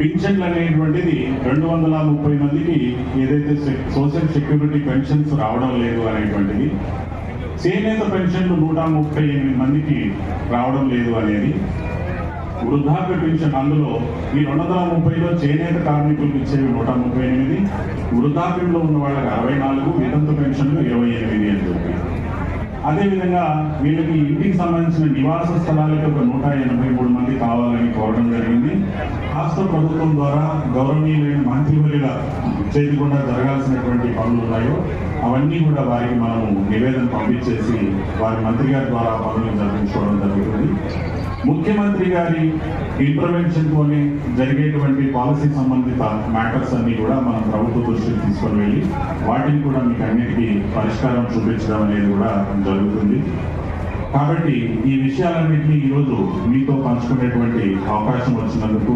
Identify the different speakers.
Speaker 1: పింఛన్లు అనేటువంటిది 230 మందికి ఏదైతే సోషల్ సెక్యూరిటీ పెన్షన్స్ రావడం లేదు అనేటువంటిది, చేనేత పెన్షన్లు 138 మందికి రావడం లేదు అనేది, వృద్ధాప్య పెన్షన్ అందులో ఈ 230లో చేనేత కార్మికులకు ఇచ్చేవి 138, వృద్ధాప్యంలో ఉన్న వాళ్ళకి 64, వితంతు పెన్షన్లు 28 అని చెప్పి, అదేవిధంగా వీళ్ళకి ఇంటికి సంబంధించిన నివాస స్థలాలకి ఒక 183 మంది కావాలని కోరడం జరిగింది. రాష్ట్ర ప్రభుత్వం ద్వారా గౌరవనీయులైన మంత్రివర్యుల చేతి కూడా జరగాల్సినటువంటి పనులు ఉన్నాయో అవన్నీ కూడా వారికి మనము నివేదన పంపించేసి వారి మంత్రి గారి ద్వారా పనులు జరిపించుకోవడం జరుగుతుంది. ముఖ్యమంత్రి గారి ఇంటర్వెన్షన్తోనే జరిగేటువంటి పాలసీ సంబంధిత మ్యాటర్స్ అన్ని కూడా మనం ప్రభుత్వ దృష్టికి తీసుకొని వెళ్ళి వాటిని కూడా మీకు అన్నిటికీ పరిష్కారం చూపించడం అనేది కూడా జరుగుతుంది. కాబట్టి ఈ విషయాలన్నింటినీ ఈరోజు మీతో పంచుకునేటువంటి అవకాశం వచ్చినందుకు